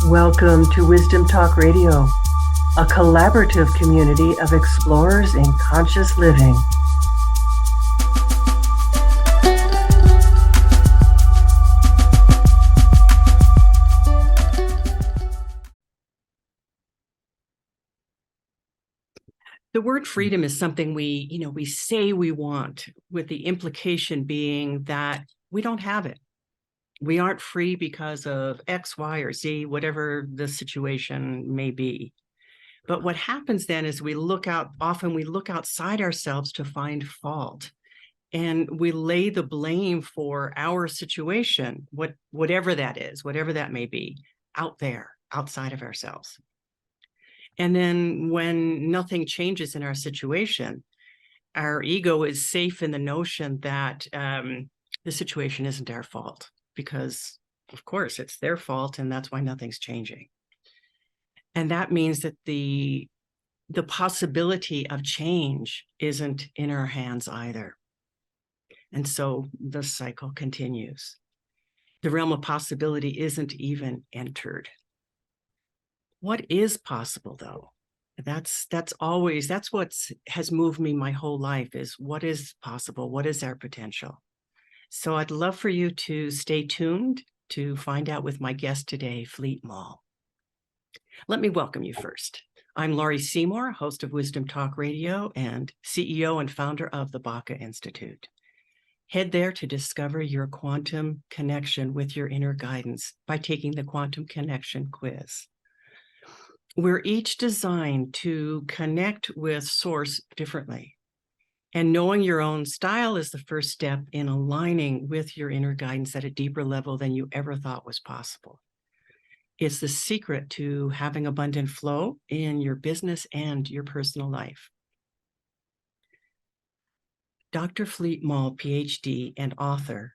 Welcome to Wisdom Talk Radio, a collaborative community of explorers in conscious living. The word freedom is something we say we want, with the implication being that we don't have it. We aren't free because of X, Y, or Z, whatever the situation may be. But what happens then is we look outside ourselves to find fault. And we lay the blame for our situation, whatever that is, whatever that may be, out there, outside of ourselves. And then when nothing changes in our situation, our ego is safe in the notion that the situation isn't our fault, because, of course, it's their fault, and that's why nothing's changing. And that means that the possibility of change isn't in our hands either. And so the cycle continues. The realm of possibility isn't even entered. What is possible, though? That's what has moved me my whole life, is what is possible? What is our potential? So I'd love for you to stay tuned to find out with my guest today, Fleet Maull. Let me welcome you first. I'm Laurie Seymour, host of Wisdom Talk Radio and CEO and founder of the Baca Institute. Head there to discover your quantum connection with your inner guidance by taking the Quantum Connection quiz. We're each designed to connect with Source differently. And knowing your own style is the first step in aligning with your inner guidance at a deeper level than you ever thought was possible. It's the secret to having abundant flow in your business and your personal life. Dr. Fleet Maull, PhD and author,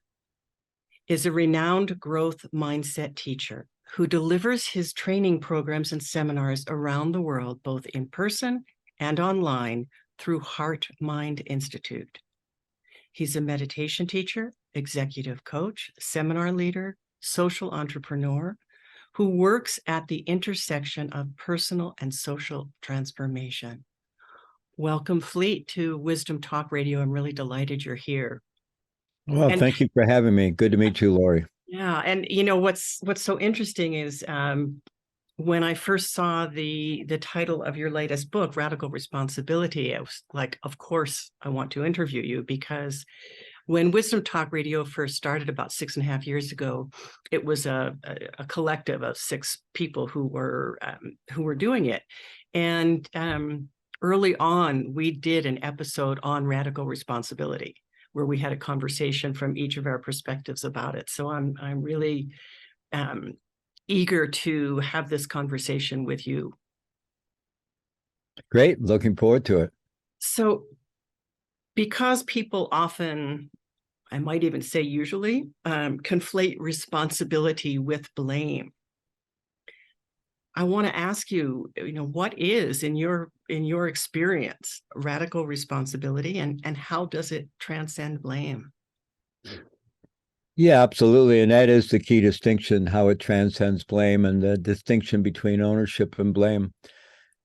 is a renowned growth mindset teacher who delivers his training programs and seminars around the world, both in person and online, through Heart Mind Institute. He's a meditation teacher, executive coach, seminar leader, social entrepreneur, who works at the intersection of personal and social transformation. Welcome, Fleet, to Wisdom Talk Radio. I'm really delighted you're here. Well, thank you for having me. Good to meet you, Laurie. Yeah, and what's so interesting is when I first saw the title of your latest book, Radical Responsibility, I was like, of course, I want to interview you, because when Wisdom Talk Radio first started about 6.5 years ago, it was a collective of 6 people who were doing it, and early on, we did an episode on radical responsibility, where we had a conversation from each of our perspectives about it. So I'm really eager to have this conversation with you. Great. Looking forward to it. So because people often, I might even say usually, conflate responsibility with blame, I want to ask you, what is, in your experience, radical responsibility, and how does it transcend blame? Yeah, absolutely. And that is the key distinction, how it transcends blame, and the distinction between ownership and blame.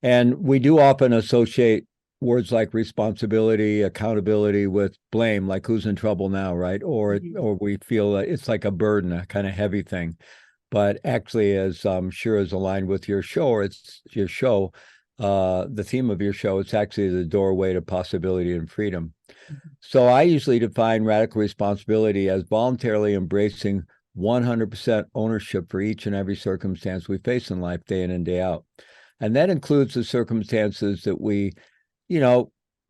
And we do often associate words like responsibility, accountability with blame, like who's in trouble now, right? Or we feel it's like a burden, a kind of heavy thing. But actually, as I'm sure is aligned with your show, the theme of your show, it's actually the doorway to possibility and freedom. Mm-hmm. So I usually define radical responsibility as voluntarily embracing 100% ownership for each and every circumstance we face in life, day in and day out. And that includes the circumstances that we,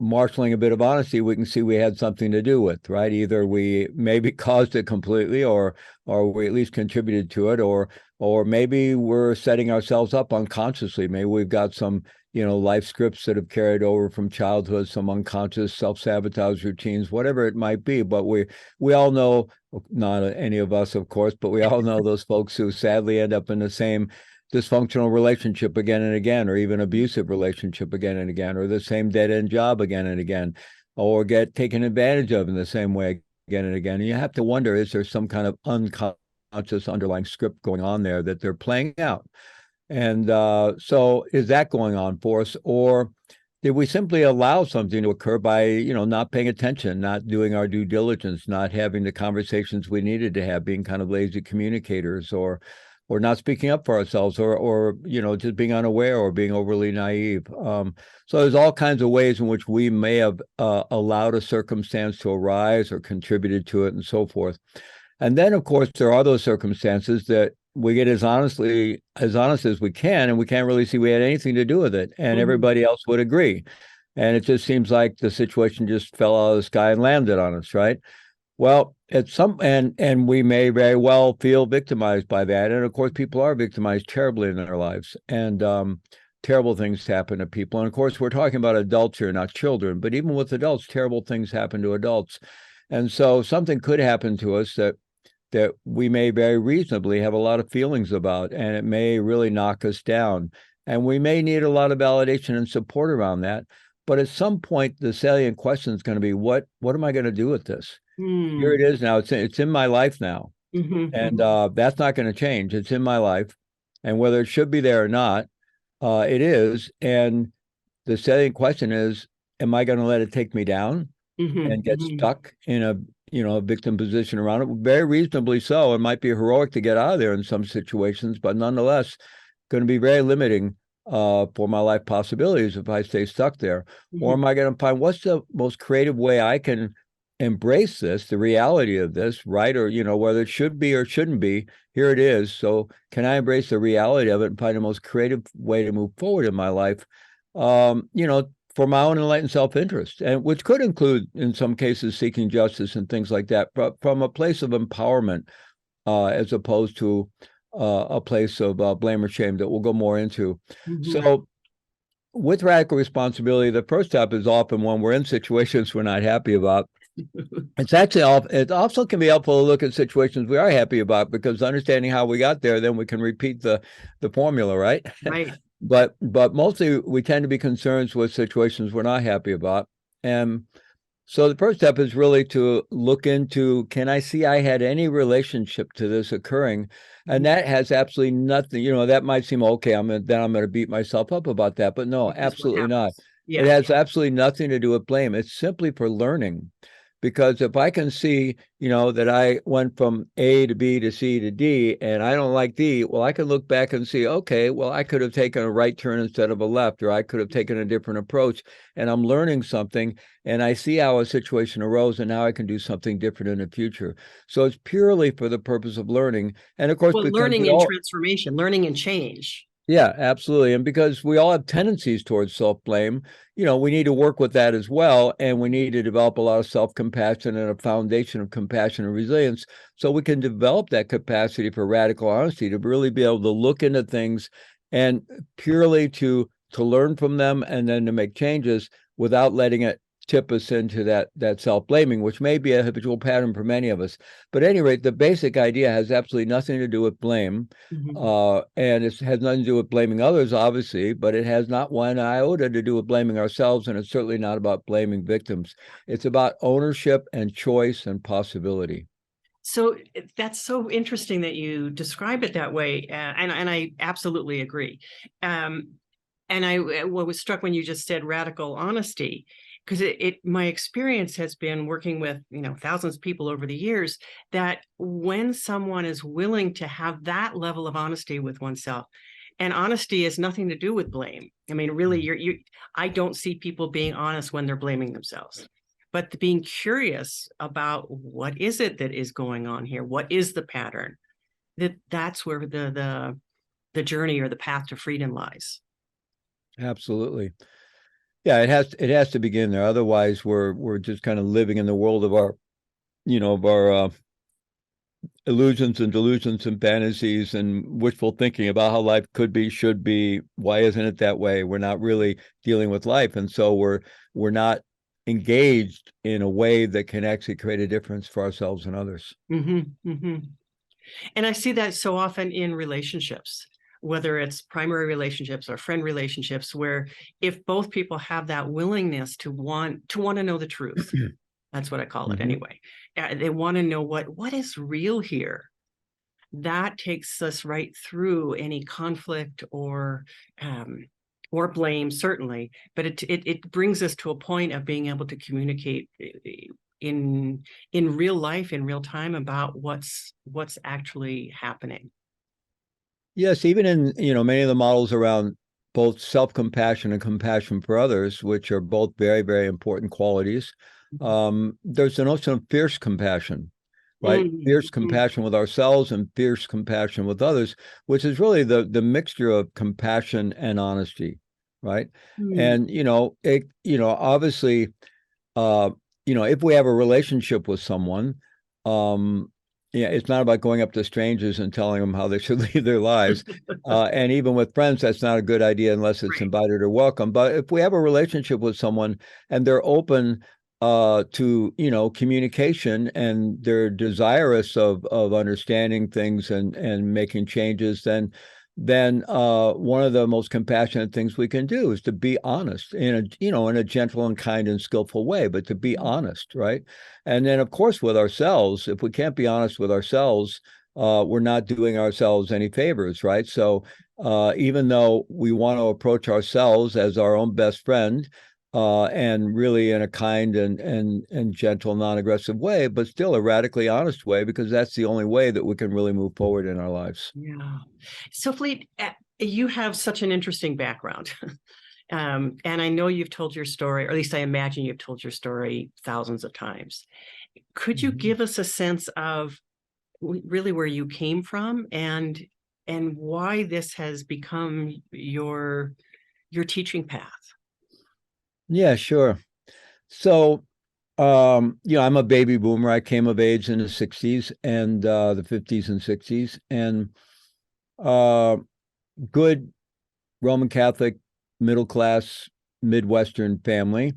marshaling a bit of honesty, we can see we had something to do with, right? Either we maybe caused it completely, or we at least contributed to it, or maybe we're setting ourselves up unconsciously. Maybe we've got some, life scripts that have carried over from childhood, some unconscious self-sabotage routines, whatever it might be. But we all know, not any of us, of course, but we all know those folks who sadly end up in the same dysfunctional relationship again and again, or even abusive relationship again and again, or the same dead-end job again and again, or get taken advantage of in the same way again and again. And you have to wonder, is there some kind of unconscious subconscious underlying script going on there that they're playing out. And so is that going on for us, or did we simply allow something to occur by, not paying attention, not doing our due diligence, not having the conversations we needed to have, being kind of lazy communicators, or not speaking up for ourselves, or just being unaware or being overly naive. So there's all kinds of ways in which we may have allowed a circumstance to arise or contributed to it and so forth. And then, of course, there are those circumstances that we get as honest as we can, and we can't really see we had anything to do with it, and everybody else would agree. And it just seems like the situation just fell out of the sky and landed on us, right? Well, and we may very well feel victimized by that. And of course, people are victimized terribly in their lives, and terrible things happen to people. And of course, we're talking about adults here, not children, but even with adults, terrible things happen to adults. And so something could happen to us that we may very reasonably have a lot of feelings about, and it may really knock us down. And we may need a lot of validation and support around that. But at some point, the salient question is going to be, what am I going to do with this? Here it is now. It's in my life now. And that's not going to change. It's in my life. And whether it should be there or not, it is. And the salient question is, am I going to let it take me down and get stuck in a victim position around it? Very reasonably so. It might be heroic to get out of there in some situations, but nonetheless, going to be very limiting for my life possibilities if I stay stuck there. Or am I going to find what's the most creative way I can embrace this, the reality of this, right? Or, whether it should be or shouldn't be, here it is. So can I embrace the reality of it and find the most creative way to move forward in my life? For my own enlightened self-interest, and which could include, in some cases, seeking justice and things like that, but from a place of empowerment, as opposed to a place of blame or shame that we'll go more into. So with radical responsibility, the first step is often when we're in situations we're not happy about. It also can be helpful to look at situations we are happy about, because understanding how we got there, then we can repeat the formula, right? Right. But mostly we tend to be concerned with situations we're not happy about. And so the first step is really to look into, can I see I had any relationship to this occurring? And that has absolutely nothing, that might seem okay. I'm going to beat myself up about that, but no, absolutely not. Yeah. It has absolutely nothing to do with blame. It's simply for learning. Because if I can see, that I went from A to B to C to D, and I don't like D, well, I can look back and see, okay, well, I could have taken a right turn instead of a left, or I could have taken a different approach, and I'm learning something, and I see how a situation arose, and now I can do something different in the future. So it's purely for the purpose of learning. And of course, learning and transformation, learning and change. Yeah, absolutely. And because we all have tendencies towards self-blame, we need to work with that as well. And we need to develop a lot of self-compassion and a foundation of compassion and resilience, so we can develop that capacity for radical honesty, to really be able to look into things and purely to learn from them, and then to make changes without letting it tip us into that self-blaming, which may be a habitual pattern for many of us. But at any rate, the basic idea has absolutely nothing to do with blame. And it has nothing to do with blaming others, obviously, but it has not one iota to do with blaming ourselves, and it's certainly not about blaming victims. It's about ownership and choice and possibility. So that's so interesting that you describe it that way, and I absolutely agree. And I was struck when you just said radical honesty, because my experience has been working with thousands of people over the years, that when someone is willing to have that level of honesty with oneself, and honesty has nothing to do with blame. I mean, really, I don't see people being honest when they're blaming themselves, but being curious about what is it that is going on here, what is the pattern. That's where the journey or the path to freedom lies. Absolutely. Yeah, it has to begin there. Otherwise, we're just kind of living in the world of our, illusions and delusions and fantasies and wishful thinking about how life could be, should be. Why isn't it that way? We're not really dealing with life, and so we're not engaged in a way that can actually create a difference for ourselves and others. And I see that so often in relationships, whether it's primary relationships or friend relationships, where if both people have that willingness to want to know the truth, that's what I call it anyway. They want to know what is real here. that takes us right through any conflict or blame, certainly, but it brings us to a point of being able to communicate in real life, in real time, about what's actually happening. Yes, even in, many of the models around both self-compassion and compassion for others, which are both very, very important qualities. There's the notion of fierce compassion, right? Fierce compassion with ourselves and fierce compassion with others, which is really the mixture of compassion and honesty, right? And obviously, if we have a relationship with someone, yeah, it's not about going up to strangers and telling them how they should live their lives. And even with friends, that's not a good idea unless it's invited or welcome. But if we have a relationship with someone and they're open to, communication, and they're desirous of understanding things and making changes, then one of the most compassionate things we can do is to be honest in a gentle and kind and skillful way, but to be honest, right? And then, of course, with ourselves, if we can't be honest with ourselves, we're not doing ourselves any favors, right? So even though we want to approach ourselves as our own best friend, and really in a kind and gentle, non-aggressive way, but still a radically honest way, because that's the only way that we can really move forward in our lives. Yeah. So Fleet, you have such an interesting background. And I know you've told your story, or at least I imagine you've told your story thousands of times. Could you give us a sense of really where you came from and why this has become your teaching path? Yeah, sure. So, I'm a baby boomer. I came of age in the 60s and the 50s and 60s, and good Roman Catholic, middle class, Midwestern family,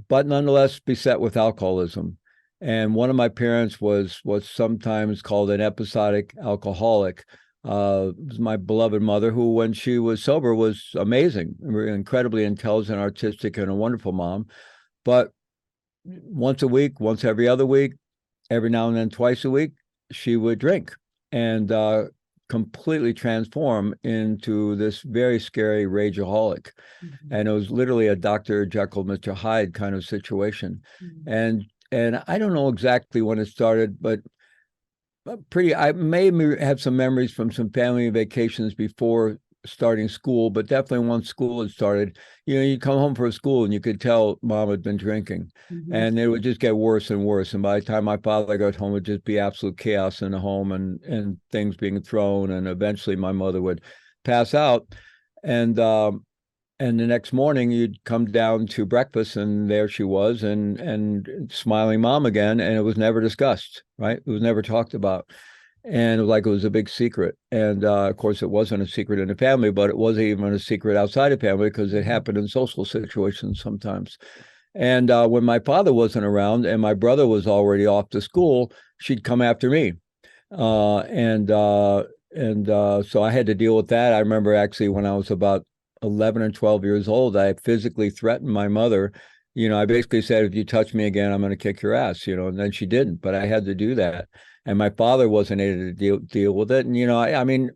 but nonetheless beset with alcoholism. And one of my parents was sometimes called an episodic alcoholic. Was my beloved mother, who, when she was sober, was amazing, incredibly intelligent, artistic, and a wonderful mom. But once a week, once every other week, every now and then twice a week, she would drink and completely transform into this very scary rageaholic. And it was literally a Dr. Jekyll, Mr. Hyde kind of situation. And I don't know exactly when it started, but I may have some memories from some family vacations before starting school, but definitely once school had started, you'd come home from school and you could tell mom had been drinking, and it would just get worse and worse. And by the time my father got home, it would just be absolute chaos in the home, and things being thrown. And eventually my mother would pass out. And the next morning you'd come down to breakfast and there she was, and smiling mom again. And it was never discussed, right? It was never talked about. And it was like it was a big secret. And of course, it wasn't a secret in the family, but it wasn't even a secret outside the family, because it happened in social situations sometimes. And when my father wasn't around and my brother was already off to school, she'd come after me. So I had to deal with that. I remember actually when I was about 11 or 12 years old, I physically threatened my mother. I basically said, if you touch me again, I'm going to kick your ass, and then she didn't, but I had to do that. And my father wasn't able to deal with it. And, I mean,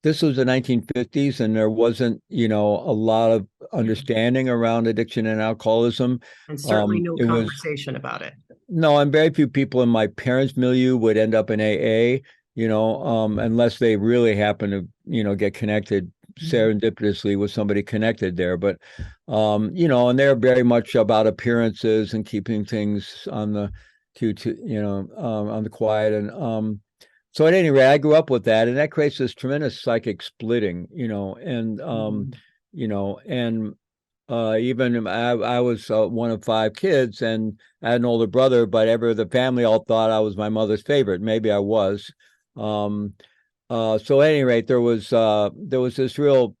this was the 1950s, and there wasn't, a lot of understanding around addiction and alcoholism. And certainly no conversation about it. No, and very few people in my parents' milieu would end up in AA, unless they really happen to, get connected serendipitously with somebody connected there. But, and they're very much about appearances and keeping things on the on the quiet. And so at any rate, I grew up with that, and that creates this tremendous psychic splitting, and even I was one of 5 kids, and I had an older brother, but the family all thought I was my mother's favorite. Maybe I was. So at any rate, there was this real,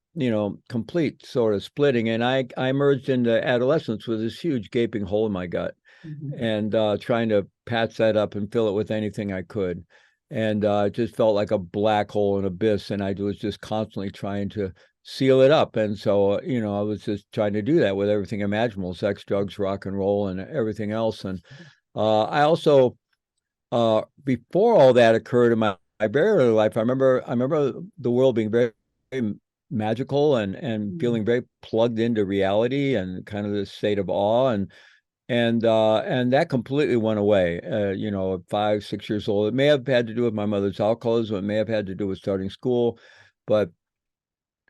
complete sort of splitting, and I emerged into adolescence with this huge gaping hole in my gut, and trying to patch that up and fill it with anything I could. And it just felt like a black hole, an abyss, and I was just constantly trying to seal it up. And so, I was just trying to do that with everything imaginable: sex, drugs, rock and roll, and everything else. And I also, before all that occurred in my very early life, I remember the world being very, very magical and feeling very plugged into reality and kind of this state of awe, and that completely went away. At 5, 6 years old. It may have had to do with my mother's alcoholism. It may have had to do with starting school, but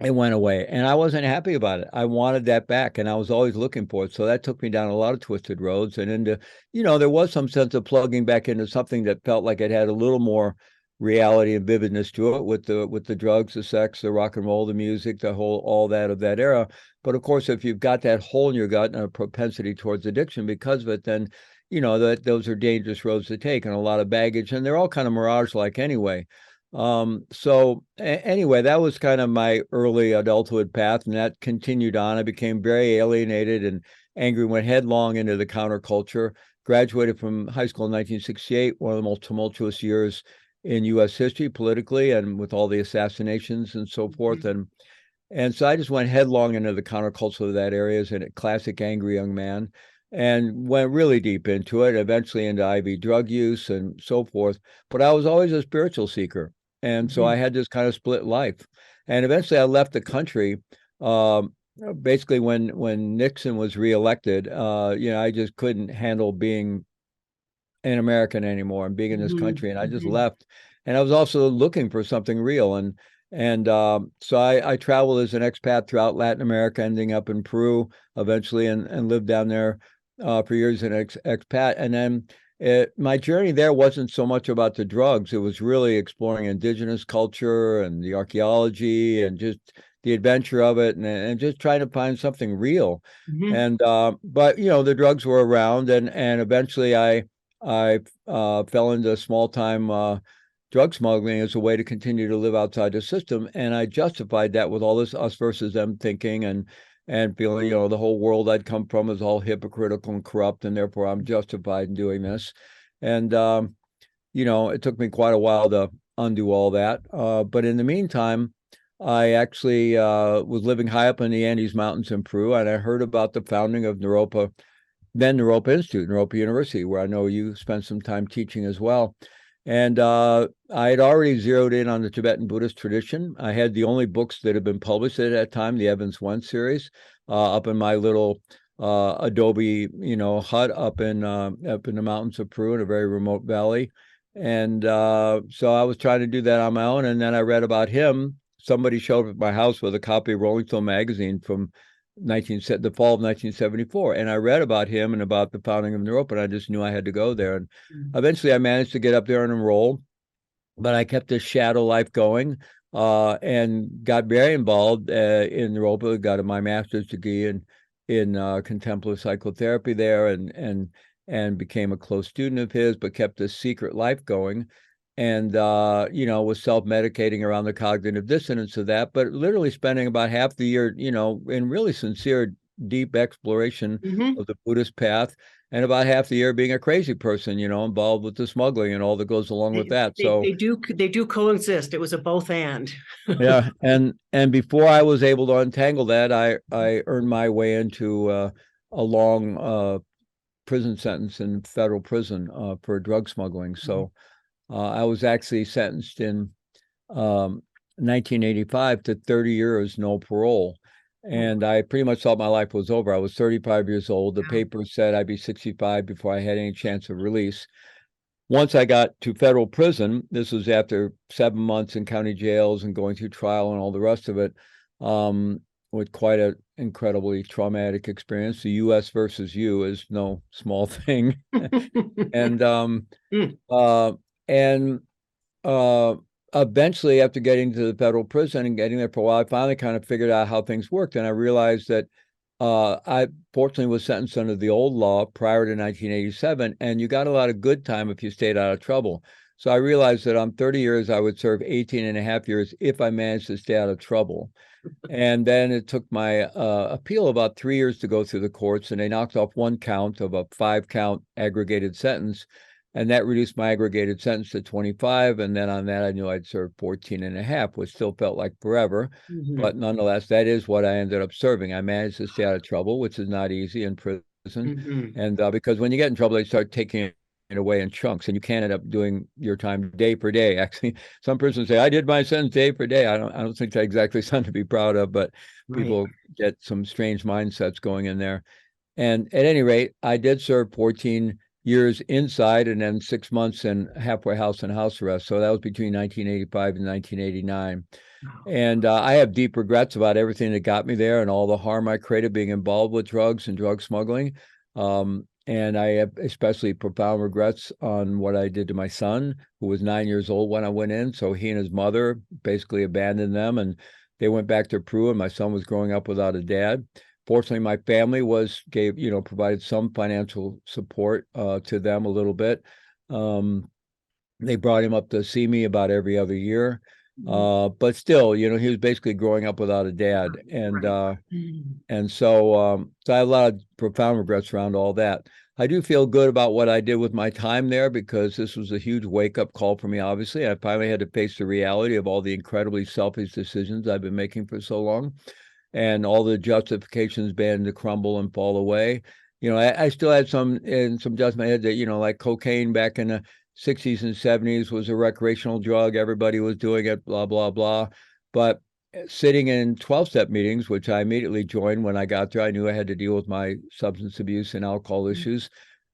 it went away, and I wasn't happy about it. I wanted that back, and I was always looking for it. So that took me down a lot of twisted roads and into, there was some sense of plugging back into something that felt like it had a little more reality and vividness to it with the drugs, the sex, the rock and roll, the music, the whole all that of that era. But of course, if you've got that hole in your gut and a propensity towards addiction because of it, then that those are dangerous roads to take and a lot of baggage, and they're all kind of mirage-like anyway. Anyway, that was kind of my early adulthood path, and that continued on. I became very alienated and angry, went headlong into the counterculture, graduated from high school in 1968, one of the most tumultuous years in U.S. history politically, and with all the assassinations and so forth. And so I just went headlong into the counterculture of that area as a classic angry young man, and went really deep into it, eventually into IV drug use and so forth. But I was always a spiritual seeker. And so I had this kind of split life. And eventually I left the country, basically when Nixon was reelected. I just couldn't handle being an American anymore and being in this country. And I just left. And I was also looking for something real. So I traveled as an expat throughout Latin America, ending up in Peru eventually, and lived down there for years as an expat. And then my journey there wasn't so much about the drugs. It was really exploring indigenous culture and the archaeology and just the adventure of it, and just trying to find something real. And but the drugs were around, and eventually I fell into small time drug smuggling as a way to continue to live outside the system, and I justified that with all this us versus them thinking, and feeling, the whole world I'd come from is all hypocritical and corrupt, and therefore I'm justified in doing this. And, it took me quite a while to undo all that. But in the meantime, I actually was living high up in the Andes Mountains in Peru, and I heard about the founding of Naropa Institute, Naropa University, where I know you spent some time teaching as well. And I had already zeroed in on the Tibetan Buddhist tradition. I had the only books that had been published at that time, the Evans One series, up in my little adobe, hut up in the mountains of Peru in a very remote valley. And so I was trying to do that on my own. And then I read about him. Somebody showed up at my house with a copy of Rolling Stone magazine from the fall of 1974, and I read about him and about the founding of Naropa, and I just knew I had to go there. And eventually I managed to get up there and enroll, but I kept this shadow life going, and got very involved in Naropa. Got my master's degree in contemplative psychotherapy there, and became a close student of his, but kept this secret life going. And was self-medicating around the cognitive dissonance of that, but literally spending about half the year, in really sincere, deep exploration of the Buddhist path, and about half the year being a crazy person, involved with the smuggling and all that goes along with that. So they do coexist. It was a both and. Yeah, and before I was able to untangle that, I earned my way into a long prison sentence in federal prison for drug smuggling. So. I was actually sentenced in 1985 to 30 years, no parole. And I pretty much thought my life was over. I was 35 years old. The papers said I'd be 65 before I had any chance of release. Once I got to federal prison, this was after 7 months in county jails and going through trial and all the rest of it, with quite an incredibly traumatic experience. The U.S. versus you is no small thing. And eventually, after getting to the federal prison and getting there for a while, I finally kind of figured out how things worked. And I realized that I fortunately was sentenced under the old law prior to 1987, and you got a lot of good time if you stayed out of trouble. So I realized that on 30 years, I would serve 18 and a half years if I managed to stay out of trouble. And then it took my appeal about 3 years to go through the courts, and they knocked off one count of a 5-count aggregated sentence. And that reduced my aggregated sentence to 25. And then on that, I knew I'd serve 14 and a half, which still felt like forever. But nonetheless, that is what I ended up serving. I managed to stay out of trouble, which is not easy in prison. And because when you get in trouble, they start taking away in chunks, and you can't end up doing your time day per day. Actually, some persons say, I did my sentence day per day. I don't think that's exactly something to be proud of, but Right. people get some strange mindsets going in there. And at any rate, I did serve 14 years inside and then 6 months in halfway house and house arrest. So that was between 1985 and 1989. Wow. And I have deep regrets about everything that got me there and all the harm I created being involved with drugs and drug smuggling. And I have especially profound regrets on what I did to my son, who was 9 years old when I went in. So he and his mother basically abandoned them, and they went back to Peru, and my son was growing up without a dad. Fortunately, my family provided some financial support to them a little bit. They brought him up to see me about every other year. But still, he was basically growing up without a dad. And so I have a lot of profound regrets around all that. I do feel good about what I did with my time there, because this was a huge wake-up call for me, obviously. I finally had to face the reality of all the incredibly selfish decisions I've been making for so long, and all the justifications began to crumble and fall away. I still had some judgment in my head that, like cocaine back in the 60s and 70s was a recreational drug. Everybody was doing it, blah, blah, blah. But sitting in 12-step meetings, which I immediately joined when I got there, I knew I had to deal with my substance abuse and alcohol issues.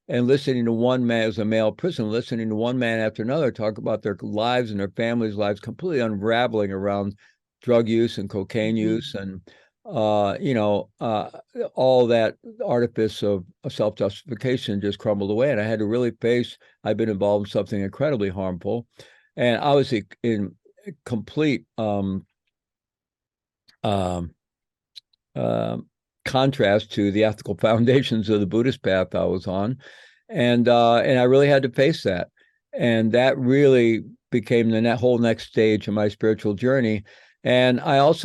And listening to one man, as a male prison, listening to one man after another talk about their lives and their families' lives completely unraveling around drug use and cocaine use, and all that artifice of self-justification just crumbled away. And I had to really face, I've been involved in something incredibly harmful. And I was in complete contrast to the ethical foundations of the Buddhist path I was on. And I really had to face that. And that really became the whole next stage of my spiritual journey. And I was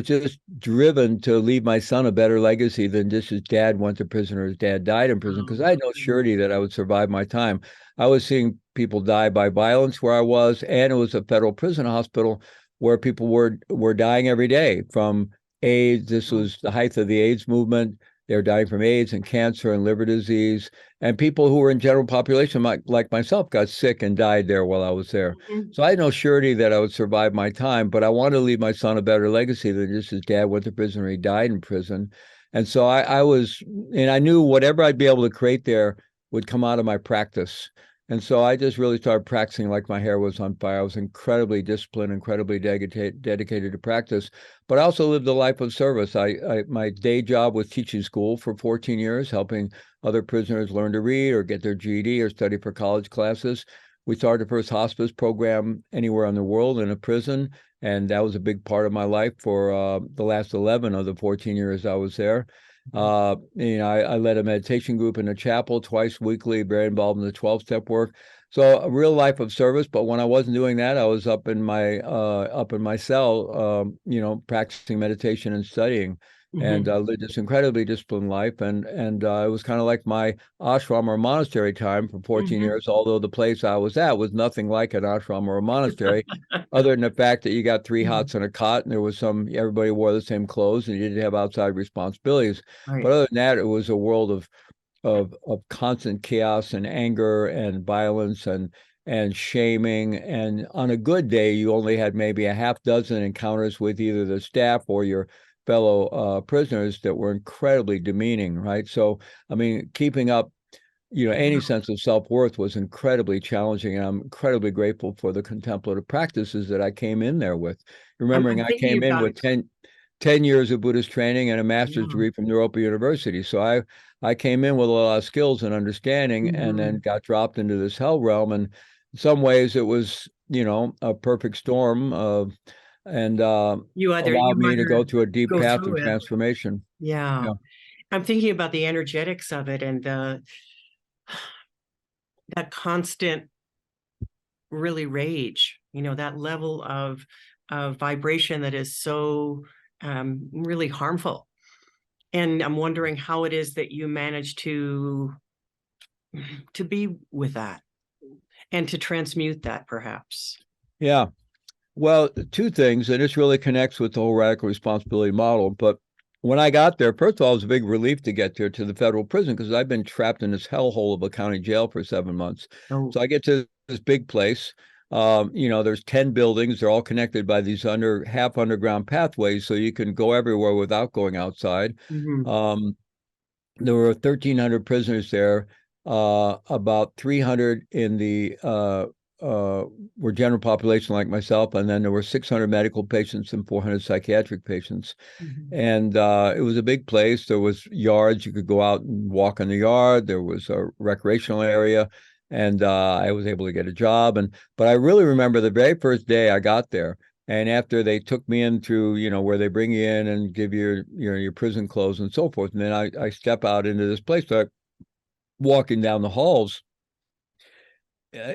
just driven to leave my son a better legacy than just his dad went to prison or his dad died in prison, because I had no surety that I would survive my time. I was seeing people die by violence where I was, and it was a federal prison hospital where people were dying every day from AIDS. This was the height of the AIDS movement. They were dying from AIDS and cancer and liver disease. And people who were in general population, like myself, got sick and died there while I was there. So I had no surety that I would survive my time, but I wanted to leave my son a better legacy than just his dad went to prison or he died in prison. And so I knew whatever I'd be able to create there would come out of my practice. And so I just really started practicing like my hair was on fire. I was incredibly disciplined, incredibly dedicated to practice, but I also lived a life of service. My day job was teaching school for 14 years, helping other prisoners learn to read or get their GED or study for college classes. We started the first hospice program anywhere in the world in a prison, and that was a big part of my life for the last 11 of the 14 years I was there. I led a meditation group in a chapel twice weekly, very involved in the 12-step work. So a real life of service. But when I wasn't doing that, I was up in my cell, practicing meditation and studying. And lived this incredibly disciplined life. And it was kind of like my ashram or monastery time for 14 years, although the place I was at was nothing like an ashram or a monastery, other than the fact that you got 3 hots and a cot, and there was everybody wore the same clothes, and you didn't have outside responsibilities. Right. But other than that, it was a world of constant chaos and anger and violence and shaming. And on a good day, you only had maybe a half dozen encounters with either the staff or your fellow prisoners that were incredibly demeaning, right? So, I mean, keeping up, any sense of self-worth was incredibly challenging, and I'm incredibly grateful for the contemplative practices that I came in there with. Remembering I came in with 10 years of Buddhist training and a master's degree from Europa University. So I came in with a lot of skills and understanding, and then got dropped into this hell realm. And in some ways it was, a perfect storm of, and allowed me to go through a deep path of transformation. Yeah. I'm thinking about the energetics of it and that constant really rage, that level of vibration that is so really harmful. And I'm wondering how it is that you manage to be with that and to transmute that, perhaps. Yeah. Well, 2 things, and this really connects with the whole radical responsibility model, but when I got there, first of all, it was a big relief to get there to the federal prison because I've been trapped in this hellhole of a county jail for 7 months. Oh. So I get to this big place. There's 10 buildings. They're all connected by these half underground pathways, so you can go everywhere without going outside. Mhm. There were 1,300 prisoners there. About 300 in the were general population like myself, and then there were 600 medical patients and 400 psychiatric patients. Mhm. And it was a big place. There was yards. You could go out and walk in the yard. There was a recreational area. And I was able to get a job. But I really remember the very first day I got there. And after they took me in through, where they bring you in and give you your prison clothes and so forth. And then I step out into this place, start walking down the halls.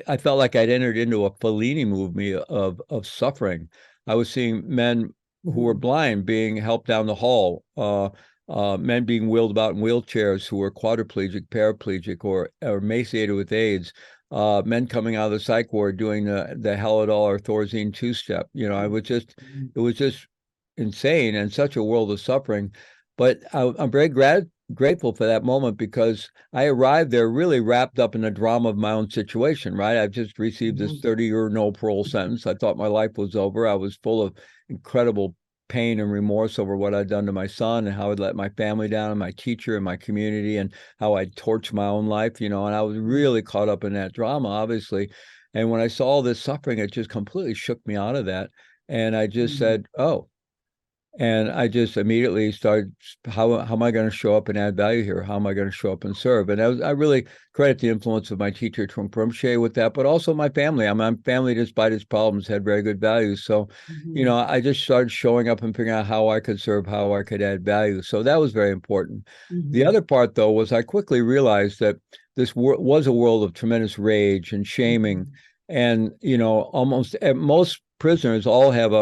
I felt like I'd entered into a Fellini movie of suffering. I was seeing men who were blind being helped down the hall, men being wheeled about in wheelchairs who were quadriplegic, paraplegic, or emaciated with AIDS, men coming out of the psych ward doing the Helidol or Thorazine two-step. It was just insane and such a world of suffering. But I'm very grateful for that moment because I arrived there really wrapped up in the drama of my own situation, right? I've just received this 30-year no parole sentence. I thought my life was over. I was full of incredible pain and remorse over what I'd done to my son and how I'd let my family down and my teacher and my community and how I'd torched my own life, and I was really caught up in that drama, obviously. And when I saw all this suffering, it just completely shook me out of that. And I just said, oh, and I just immediately started, how am I going to show up and add value here? How am I going to show up and serve? And I really credit the influence of my teacher, Trungpa with that, but also my family. My family, despite its problems, had very good values. So, I just started showing up and figuring out how I could serve, how I could add value. So that was very important. The other part, though, was I quickly realized that this was a world of tremendous rage and shaming. And, almost most prisoners all have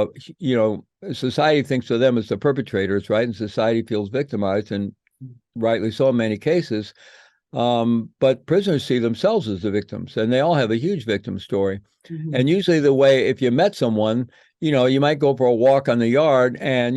society thinks of them as the perpetrators, right? And society feels victimized, and rightly so in many cases. But prisoners see themselves as the victims, and they all have a huge victim story. And usually the way, if you met someone, you might go for a walk on the yard and,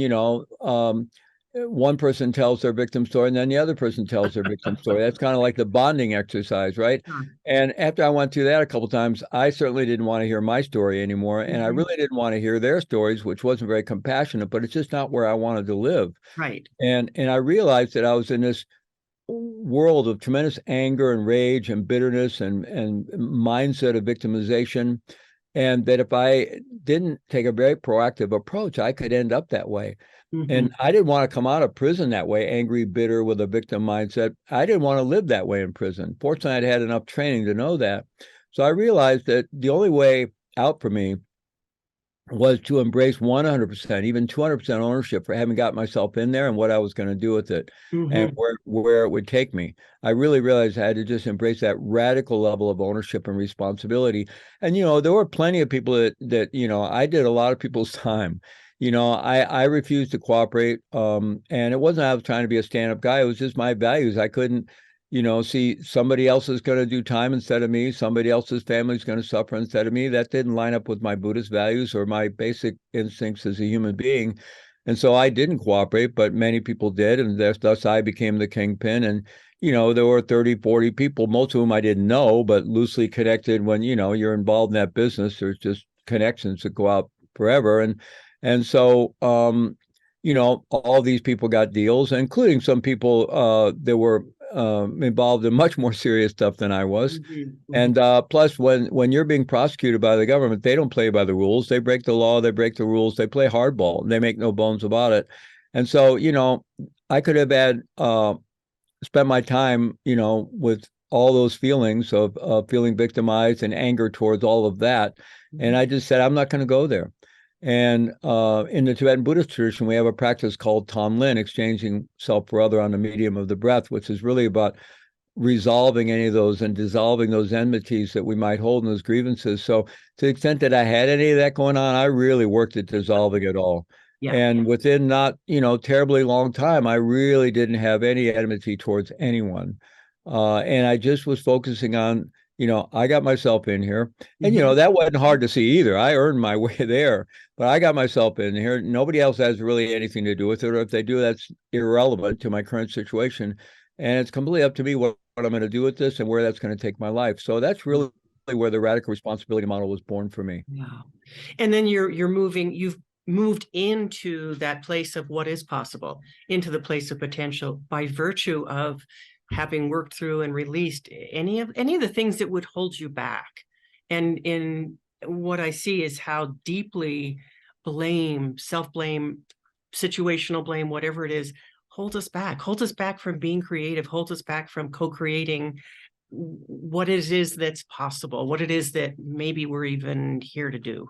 one person tells their victim story and then the other person tells their victim story. That's kind of like the bonding exercise, right? And after I went through that a couple of times, I certainly didn't want to hear my story anymore. And I really didn't want to hear their stories, which wasn't very compassionate, but it's just not where I wanted to live. Right. And I realized that I was in this world of tremendous anger and rage and bitterness and mindset of victimization. And that if I didn't take a very proactive approach, I could end up that way. And I didn't want to come out of prison that way, angry, bitter, with a victim mindset. I didn't want to live that way in prison. Fortunately, I'd had enough training to know that. So I realized that the only way out for me was to embrace 100%, even 200% ownership for having got myself in there and what I was going to do with it and where it would take me. I really realized I had to just embrace that radical level of ownership and responsibility. And, there were plenty of people that I did a lot of people's time. I refused to cooperate. And it wasn't I was trying to be a stand-up guy. It was just my values. I couldn't, see somebody else is going to do time instead of me. Somebody else's family is going to suffer instead of me. That didn't line up with my Buddhist values or my basic instincts as a human being. And so I didn't cooperate, but many people did. And thus I became the kingpin. And, there were 30, 40 people, most of whom I didn't know, but loosely connected. When, you're involved in that business, there's just connections that go out forever. And so, all these people got deals, including some people that were involved in much more serious stuff than I was. And plus, when you're being prosecuted by the government, they don't play by the rules. They break the law. They break the rules. They play hardball. They make no bones about it. And so, I could have had spent my time, with all those feelings of feeling victimized and anger towards all of that. And I just said, I'm not going to go there. And in the Tibetan Buddhist tradition, we have a practice called Tonglen, exchanging self for other on the medium of the breath, which is really about resolving any of those and dissolving those enmities that we might hold in those grievances. So to the extent that I had any of that going on, I really worked at dissolving it all. Yeah. And within not, terribly long time, I really didn't have any enmity towards anyone. And I just was focusing on I got myself in here. And, Mhm. that wasn't hard to see either. I earned my way there, but I got myself in here. Nobody else has really anything to do with it. Or if they do, that's irrelevant to my current situation. And it's completely up to me what I'm going to do with this and where that's going to take my life. So that's really where the radical responsibility model was born for me. Wow. And then you've moved into that place of what is possible, into the place of potential by virtue of having worked through and released any of the things that would hold you back. And in what I see is how deeply blame, self-blame, situational blame, whatever it is, holds us back from being creative, holds us back from co-creating what it is that's possible, what it is that maybe we're even here to do.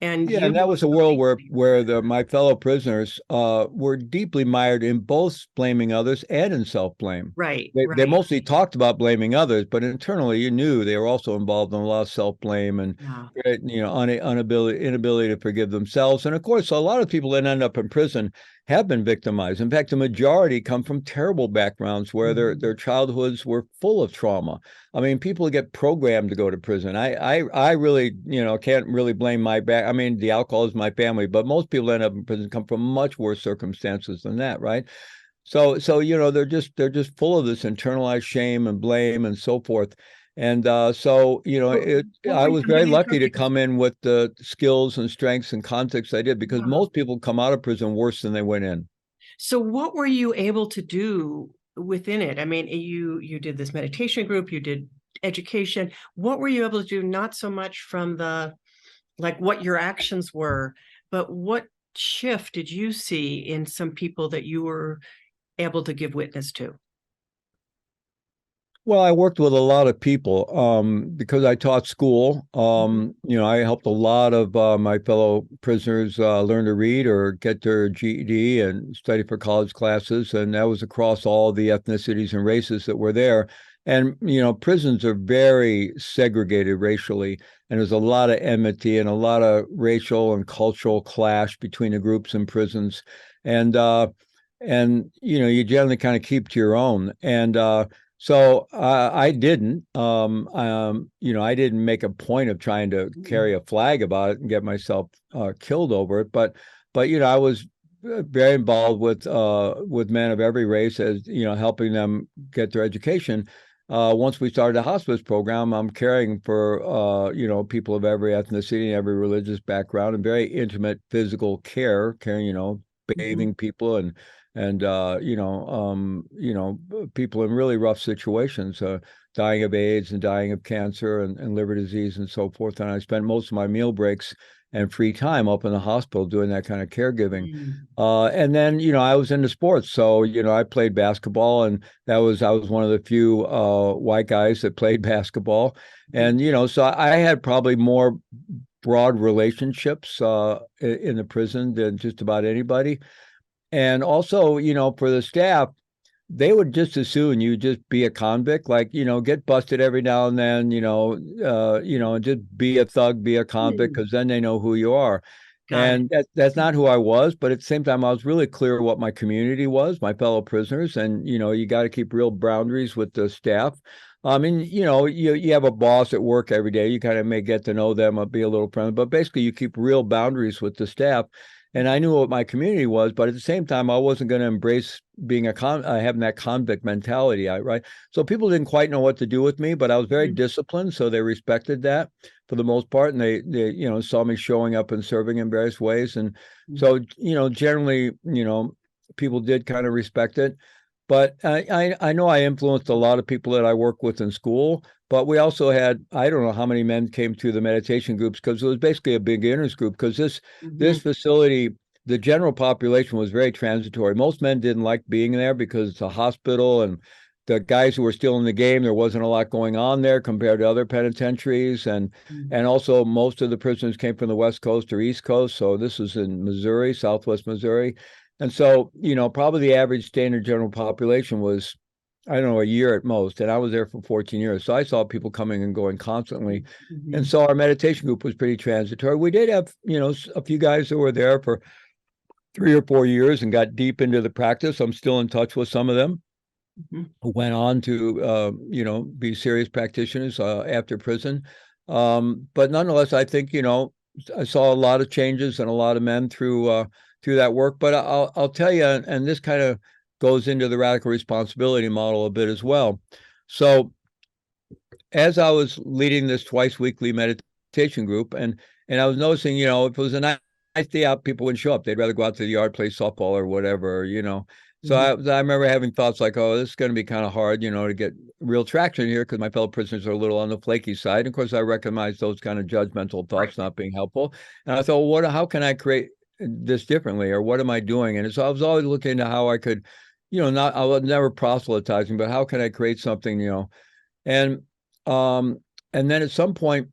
And Yeah, you and that was a world where my fellow prisoners were deeply mired in both blaming others and in self-blame. right, They right. mostly talked about blaming others, but internally you knew they were also involved in a lot of self-blame and Yeah. inability to forgive themselves. And of course, a lot of people that end up in prison have been victimized. In fact, the majority come from terrible backgrounds where their childhoods were full of trauma. I mean, people get programmed to go to prison. I really, can't really blame my back. I mean, the alcohol is my family, but most people that end up in prison come from much worse circumstances than that, right? So they're just full of this internalized shame and blame and so forth. And so, What I were was some of very the lucky to approaches? come in with the skills and strengths and context I did, because Wow. most people come out of prison worse than they went in. So what were you able to do within it? I mean, you did this meditation group, you did education. What were you able to do? Not so much from the like what your actions were, but what shift did you see in some people that you were able to give witness to? Well, I worked with a lot of people because I taught school. I helped a lot of my fellow prisoners learn to read or get their GED and study for college classes. And that was across all the ethnicities and races that were there. And, prisons are very segregated racially. And there's a lot of enmity and a lot of racial and cultural clash between the groups in prisons. And you generally kind of keep to your own. So I didn't, I didn't make a point of trying to carry a flag about it and get myself killed over it. But I was very involved with men of every race, as helping them get their education. Once we started a hospice program, I'm caring for people of every ethnicity, every religious background, and very intimate physical care, caring, bathing people and people in really rough situations, dying of AIDS and dying of cancer and liver disease and so forth. And I spent most of my meal breaks and free time up in the hospital doing that kind of caregiving. And then, I was into sports. So, I played basketball, and I was one of the few white guys that played basketball. And, so I had probably more broad relationships in the prison than just about anybody. And also, for the staff, they would just as soon you just be a convict, like, get busted every now and then, and just be a thug, be a convict, because then they know who you are. Got it. And that's not who I was, but at the same time, I was really clear what my community was, my fellow prisoners, and you got to keep real boundaries with the staff. I mean, you have a boss at work every day. You kind of may get to know them or be a little friendly, but basically, you keep real boundaries with the staff. And I knew what my community was, but at the same time, I wasn't going to embrace being having that convict mentality, right? So people didn't quite know what to do with me, but I was very disciplined, so they respected that for the most part, and they saw me showing up and serving in various ways, and so generally, people did kind of respect it. But I know I influenced a lot of people that I work with in school. But we also had, I don't know how many men came to the meditation groups, because it was basically a beginners group, because this facility, the general population was very transitory. Most men didn't like being there because it's a hospital, and the guys who were still in the game, there wasn't a lot going on there compared to other penitentiaries. And also most of the prisoners came from the West Coast or East Coast. So this was in Missouri, Southwest Missouri. And so, probably the average standard general population was, I don't know, a year at most. And I was there for 14 years. So I saw people coming and going constantly. And so our meditation group was pretty transitory. We did have, a few guys that were there for 3 or 4 years and got deep into the practice. I'm still in touch with some of them. who went on to, be serious practitioners after prison. But nonetheless, I think, I saw a lot of changes and a lot of men through that work. But I'll tell you, and this kind of goes into the radical responsibility model a bit as well. So as I was leading this twice weekly meditation group, and I was noticing, if it was a nice day out, people wouldn't show up. They'd rather go out to the yard, play softball or whatever, So I remember having thoughts like, oh, this is going to be kind of hard, to get real traction here because my fellow prisoners are a little on the flaky side. And of course, I recognize those kind of judgmental thoughts not being helpful. And I thought, well, how can I create this differently, or what am I doing? And so I was always looking into how I could, I was never proselytizing, but how can I create something, and then at some point,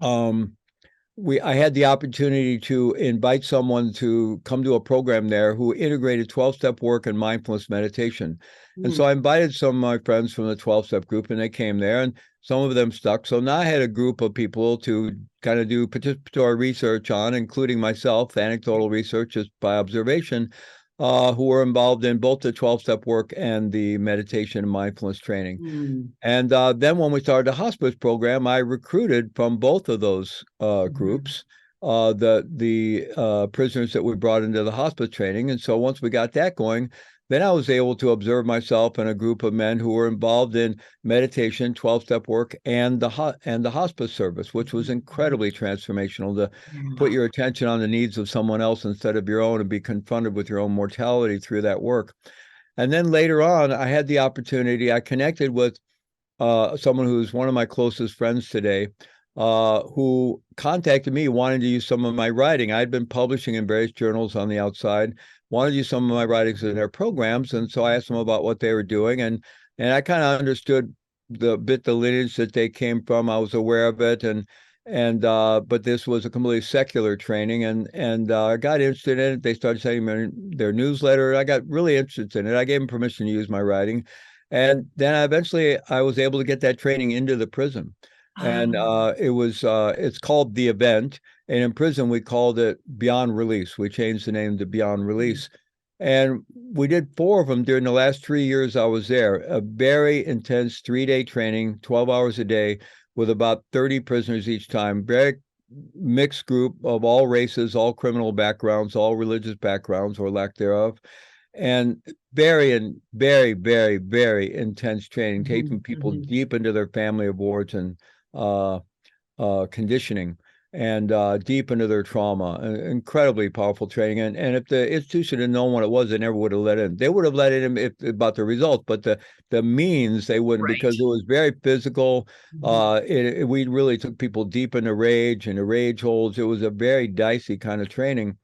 I had the opportunity to invite someone to come to a program there who integrated 12-step work and mindfulness meditation. And so I invited some of my friends from the 12-step group, and they came there, and some of them stuck. So now I had a group of people to kind of do participatory research on, including myself, anecdotal research just by observation, who were involved in both the 12-step work and the meditation and mindfulness training. And then when we started the hospice program, I recruited from both of those groups the prisoners that we brought into the hospice training. And so once we got that going, then I was able to observe myself and a group of men who were involved in meditation, 12-step work, and the hospice service, which was incredibly transformational to put your attention on the needs of someone else instead of your own and be confronted with your own mortality through that work. And then later on, I had the opportunity, I connected with someone who's one of my closest friends today, who contacted me wanting to use some of my writing. I'd been publishing in various journals on the outside, wanted to use some of my writings in their programs. And so I asked them about what they were doing. And I kind of understood the lineage that they came from. I was aware of it. But this was a completely secular training, and I got interested in it. They started sending me their newsletter. I got really interested in it. I gave them permission to use my writing. And then eventually I was able to get that training into the prison. And it's called The Event. And in prison, we called it Beyond Release. We changed the name to Beyond Release. And we did 4 of them during the last 3 years I was there. A very intense 3-day training, 12 hours a day, with about 30 prisoners each time. Very mixed group of all races, all criminal backgrounds, all religious backgrounds or lack thereof. And very, very, very intense training, taking people deep into their family of origin conditioning, and deep into their trauma. Incredibly powerful training. And if the institution had known what it was, they never would have let in. They would have let in about the results, but the means they wouldn't, because it was very physical. We really took people deep into rage and the rage holds. It was a very dicey kind of training.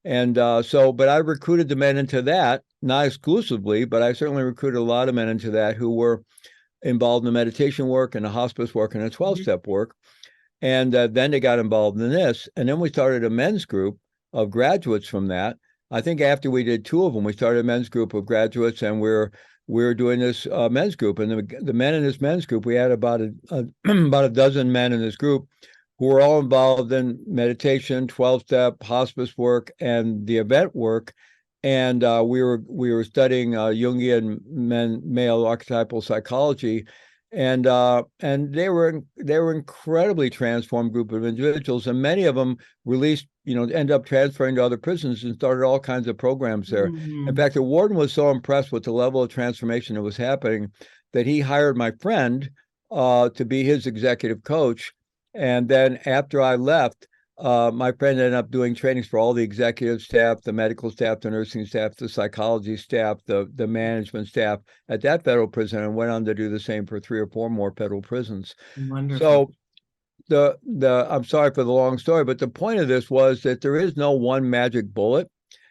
And but I recruited the men into that, not exclusively, but I certainly recruited a lot of men into that who were involved in the meditation work and the hospice work and the 12-step work. And then they got involved in this. And then we started a men's group of graduates from that. I think after we did 2 of them, we started a men's group of graduates, and we're doing this men's group. And the men in this men's group, we had about a dozen men in this group who were all involved in meditation, 12-step, hospice work, and the event work. And we were studying Jungian male archetypal psychology, and they were incredibly transformed group of individuals, and many of them released, end up transferring to other prisons and started all kinds of programs there. In fact, the warden was so impressed with the level of transformation that was happening that he hired my friend to be his executive coach. And then after I left, my friend ended up doing trainings for all the executive staff, the medical staff, the nursing staff, the psychology staff, the management staff at that federal prison, and went on to do the same for 3 or 4 more federal prisons. Wonderful. So I'm sorry for the long story, but the point of this was that there is no one magic bullet.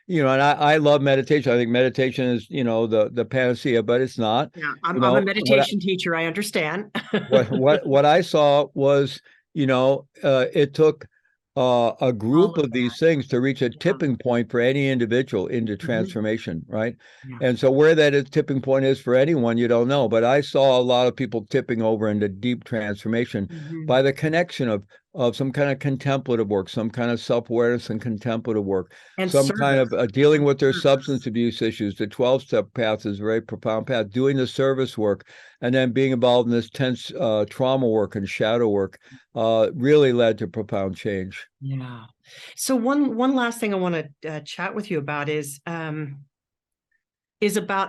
And I love meditation. I think meditation is, the panacea, but it's not. Yeah, I'm a meditation teacher. I understand. what I saw was, it took a group of these things to reach a tipping point for any individual into transformation, right? And so where that tipping point is for anyone, you don't know. But I saw a lot of people tipping over into deep transformation by the connection of some kind of contemplative work, some kind of self-awareness and contemplative work, And some kind service. of dealing with their Service. substance abuse issues. The 12-step path is a very profound path, doing the service work, and then being involved in this tense trauma work and shadow work really led to profound change. Yeah. So one last thing I want to chat with you about is about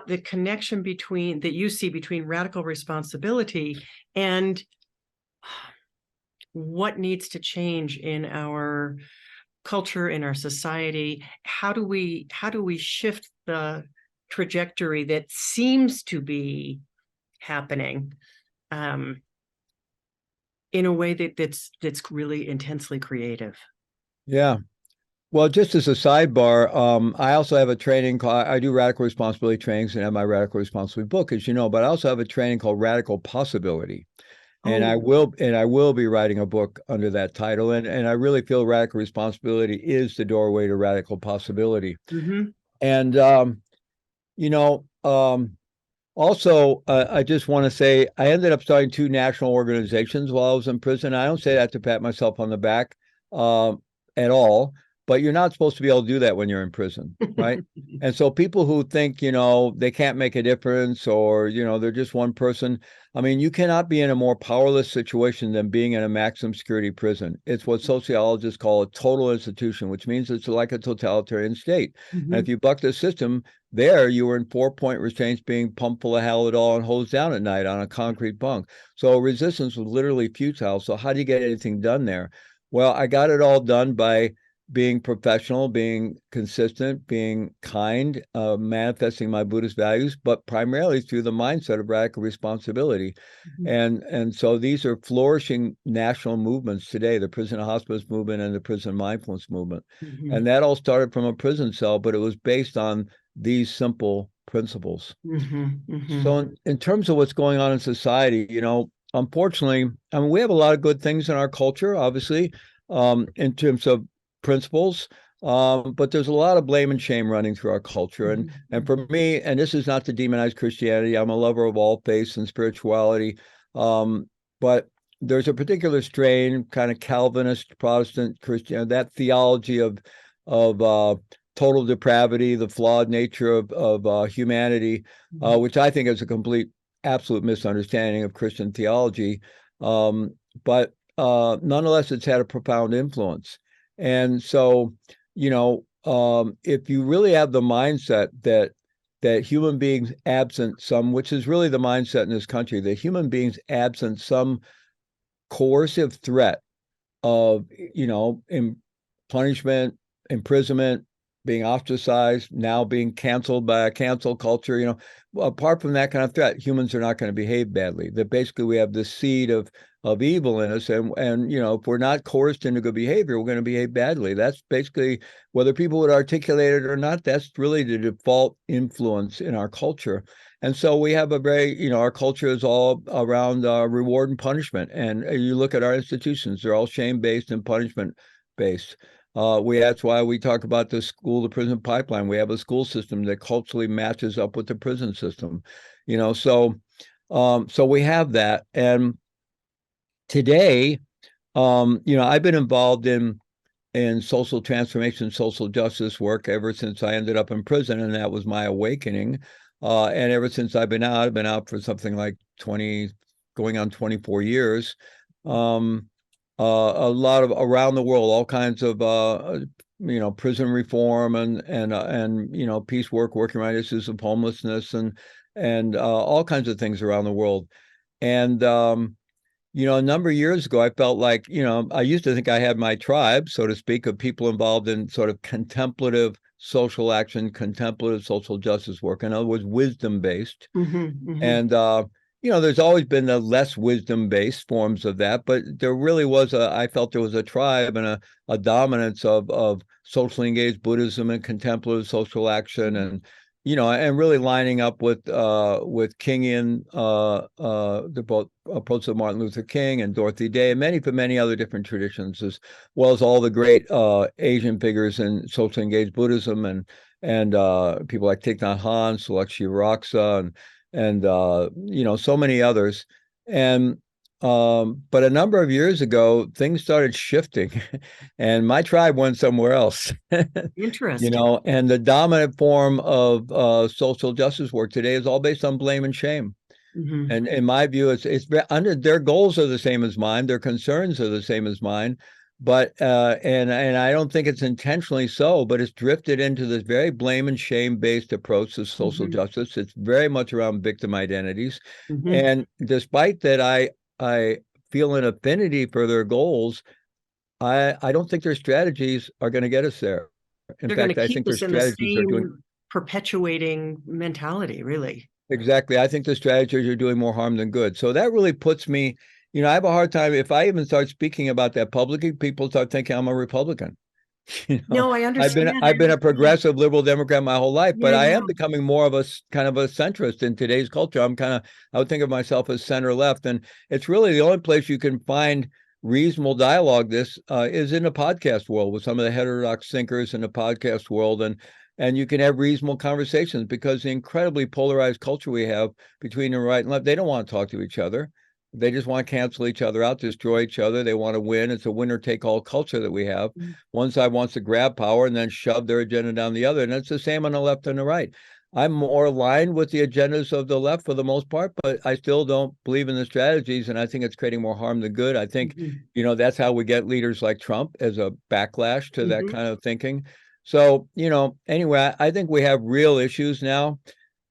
the connection that you see between radical responsibility and what needs to change in our culture, in our society. How do we shift the trajectory that seems to be happening in a way that's really intensely creative? Yeah. Well, just as a sidebar, I also have a training called, I do radical responsibility trainings and have my radical responsibility book, as you know, but I also have a training called Radical Possibility. And I will be writing a book under that title. And I really feel radical responsibility is the doorway to radical possibility. Mm-hmm. And also, I just want to say I ended up starting 2 national organizations while I was in prison. I don't say that to pat myself on the back at all, but you're not supposed to be able to do that when you're in prison, right? And so people who think, they can't make a difference, or, they're just one person. I mean, you cannot be in a more powerless situation than being in a maximum security prison. It's what sociologists call a total institution, which means it's like a totalitarian state. Mm-hmm. And if you buck the system, there you were in 4-point restraints, being pumped full of Halidol and hosed down at night on a concrete bunk. So resistance was literally futile. So how do you get anything done there? Well, I got it all done by being professional, being consistent, being kind, manifesting my Buddhist values, but primarily through the mindset of radical responsibility. Mm-hmm. And so these are flourishing national movements today, the prison and hospice movement and the prison mindfulness movement. Mm-hmm. And that all started from a prison cell, but it was based on these simple principles. Mm-hmm. Mm-hmm. So in terms of what's going on in society, unfortunately, I mean, we have a lot of good things in our culture, obviously, in terms of principles, but there's a lot of blame and shame running through our culture. And for me, and this is not to demonize Christianity, I'm a lover of all faiths and spirituality, but there's a particular strain, kind of Calvinist, Protestant Christian, that theology of total depravity, the flawed nature of humanity, which I think is a complete, absolute misunderstanding of Christian theology. But nonetheless, it's had a profound influence. And so, if you really have the mindset that human beings absent some, which is really the mindset in this country, that human beings absent some coercive threat of, punishment, imprisonment, being ostracized, now being canceled by a cancel culture, apart from that kind of threat, humans are not going to behave badly. That basically we have this seed of evil in us, and if we're not coerced into good behavior, we're going to behave badly. That's basically, whether people would articulate it or not, that's really the default influence in our culture. And so we have a very, our culture is all around reward and punishment. And you look at our institutions, they're all shame-based and punishment-based. That's why we talk about the school to prison pipeline. We have a school system that culturally matches up with the prison system, so we have that. And today, I've been involved in social transformation, social justice work ever since I ended up in prison, and that was my awakening. And ever since I've been out for something like 20, going on 24 years. A lot of around the world, all kinds of prison reform and peace work, working around issues of homelessness and all kinds of things around the world. And a number of years ago, I felt like I used to think I had my tribe, so to speak, of people involved in sort of contemplative social action, contemplative social justice work. In other words, wisdom based. Mm-hmm, mm-hmm. And there's always been the less wisdom-based forms of that, but there really was I felt there was a tribe and a dominance of socially engaged Buddhism and contemplative social action, and and really lining up with Kingian the approach of Martin Luther King and Dorothy Day and many other different traditions, as well as all the great Asian figures in socially engaged Buddhism and people like Thich Nhat Hanh, Selexi Raksa, and so many others. And But a number of years ago, things started shifting and my tribe went somewhere else. Interesting. And the dominant form of social justice work today is all based on blame and shame. Mhm. And in my view, it's under their goals are the same as mine, their concerns are the same as mine, but and I don't think it's intentionally so, but it's drifted into this very blame and shame based approach to social Mhm. justice. It's very much around victim identities, Mhm. and despite that, I feel an affinity for their goals. I don't think their strategies are going to get us there. In They're going to fact, I keep think their us in the strategies are doing same perpetuating mentality, really. exactly. I think the strategies are doing more harm than good. So that really puts me, I have a hard time if I even start speaking about that publicly, people start thinking I'm a Republican. No, I understand. I I've been a understand. progressive liberal Democrat my whole life, Yeah, but I yeah. am becoming more of a kind of a centrist in today's culture. I would think of myself as center left, and it's really the only place you can find reasonable dialogue. This is in the podcast world with some of the heterodox thinkers in the podcast world, and you can have reasonable conversations because the incredibly polarized culture we have between the right and left, they don't want to talk to each other. They just want to cancel each other out, destroy each other. They want to win. It's a winner take all culture that we have. One side wants to grab power and then shove their agenda down the other. And it's the same on the left and the right. I'm more aligned with the agendas of the left for the most part, but I still don't believe in the strategies. And I think it's creating more harm than good. I think, Mhm. that's how we get leaders like Trump as a backlash to that Mhm. kind of thinking. So, anyway, I think we have real issues now.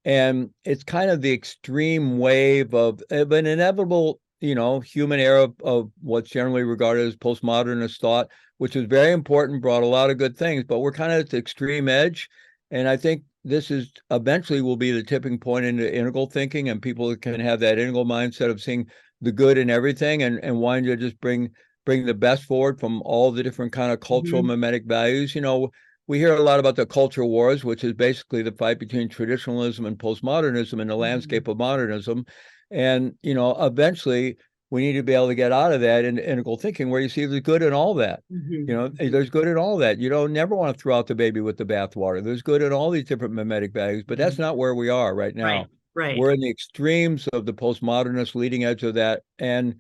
And it's kind of the extreme wave of an inevitable, human era of what's generally regarded as postmodernist thought, which is very important, brought a lot of good things, but we're kind of at the extreme edge. And I think this is eventually will be the tipping point into integral thinking, and people can have that integral mindset of seeing the good in everything and wanting to just bring the best forward from all the different kind of cultural Mhm. mimetic values. We hear a lot about the culture wars, which is basically the fight between traditionalism and postmodernism in the Mhm. landscape of modernism. And, eventually we need to be able to get out of that into integral thinking where you see the good in all that. Mhm. There's good in all that. You don't never want to throw out the baby with the bathwater. There's good in all these different mimetic values, but that's Mhm. not where we are right Right. now. Right. We're in the extremes of the postmodernist leading edge of that. And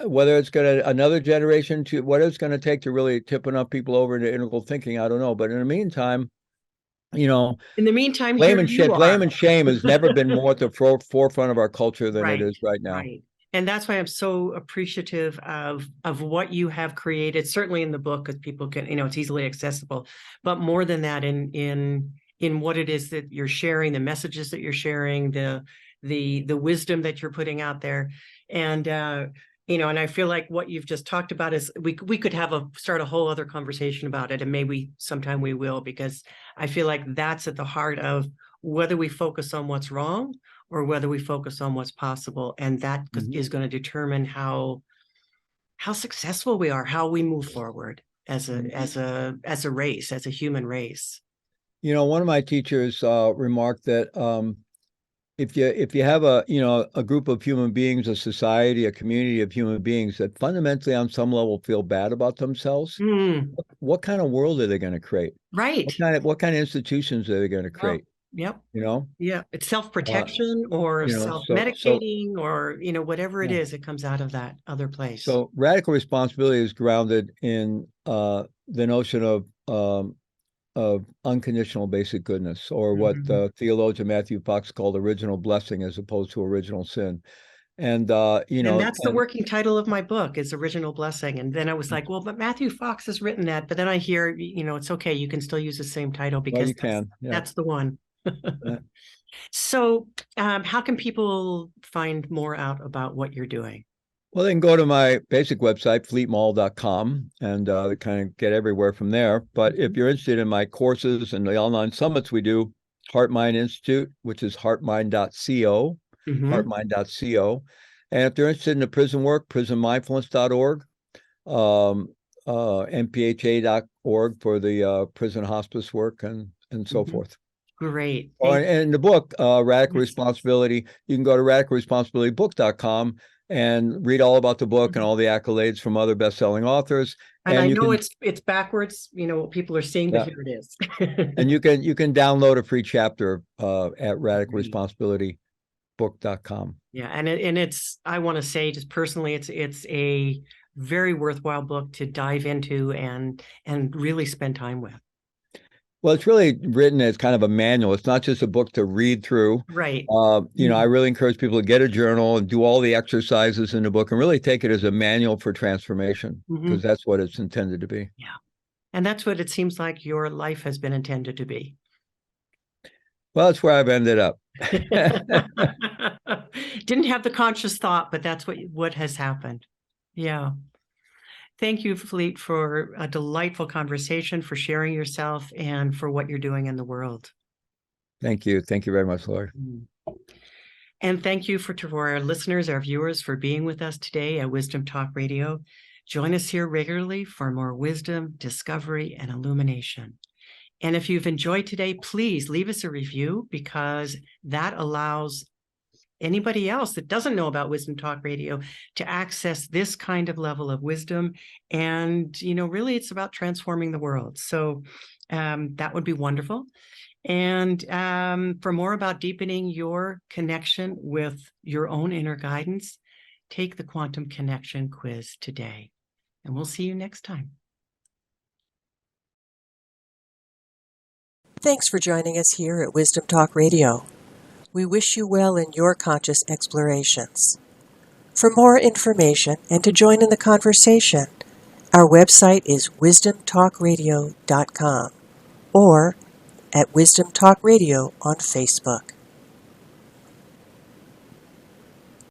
whether it's going to another generation to what it's going to take to really tip enough people over into integral thinking, I don't know. But in the meantime, you know, In the meantime, here you blame are. and shame has never been more at the forefront of our culture than it Right, is right now. right. And that's why I'm so appreciative of what you have created, certainly in the book, because people can, it's easily accessible. But more than that, in what it is that you're sharing, the messages that you're sharing, the wisdom that you're putting out there. And and I feel like what you've just talked about is we could start a whole other conversation about it, and maybe sometime we will, because I feel like that's at the heart of whether we focus on what's wrong or whether we focus on what's possible, and that Mhm. is going to determine how successful we are, how we move forward as a race, as a human race. One of my teachers remarked that if you have a group of human beings, a society, a community of human beings that fundamentally on some level feel bad about themselves, Mm, what kind of world are they going to create? right. What kind of institutions are they going to Yep. create? Yep. You know, Yeah. It's uh, self-protection or so self-medicating or, whatever it yeah. is, it comes out of that other place. So radical responsibility is grounded in the notion of unconditional basic goodness, or what Mhm. theologian Matthew Fox called original blessing as opposed to original sin. And And that's the working title of my book, is Original Blessing. And then I was like, well, but Matthew Fox has written that. But then I hear, it's okay. You can still use the same title well, because you can, yeah. that's the one. Uh, So how can people find more out about what you're doing? Well, they can go to my basic website, fleetmaull.com, and they kind of get everywhere from there. But if Mhm. you're interested in my courses and the online summits we do, Heart Mind Institute, which is heartmind.co, Mhm. heartmind.co. And if they're interested in the prison work, prisonmindfulness.org, um, mpha.org for the prison hospice work, and so Mhm. forth. Great. Or Thank in the book, Radical you. Responsibility, you can go to radicalresponsibilitybook.com and read all about the book and all the accolades from other best-selling authors. And I And you know can, it's backwards, what people are seeing, but yeah, here it is. and you can download a free chapter at Great. radicalresponsibility.com. book.com. Yeah. And it's, I want to say just personally, it's a very worthwhile book to dive into and really spend time with. Well, it's really written as kind of a manual. It's not just a book to read through. Right. I really encourage people to get a journal and do all the exercises in the book and really take it as a manual for transformation, because that's what it's intended to be. Yeah. And that's what it seems like your life has been intended to be. Well, that's where I've ended up. Didn't have the conscious thought, but that's what has happened. Yeah. Thank you, Fleet, for a delightful conversation, for sharing yourself, and for what you're doing in the world. Thank you. Thank you very much, Laurie. And thank you to our listeners, our viewers, for being with us today at Wisdom Talk Radio. Join us here regularly for more wisdom, discovery, and illumination. And if you've enjoyed today, please leave us a review, because that allows anybody else that doesn't know about Wisdom Talk Radio to access this kind of level of wisdom. And, really it's about transforming the world. So that would be wonderful. And for more about deepening your connection with your own inner guidance, take the Quantum Connection quiz today. And we'll see you next time. Thanks for joining us here at Wisdom Talk Radio. We wish you well in your conscious explorations. For more information and to join in the conversation, our website is wisdomtalkradio.com or at Wisdom Talk Radio on Facebook.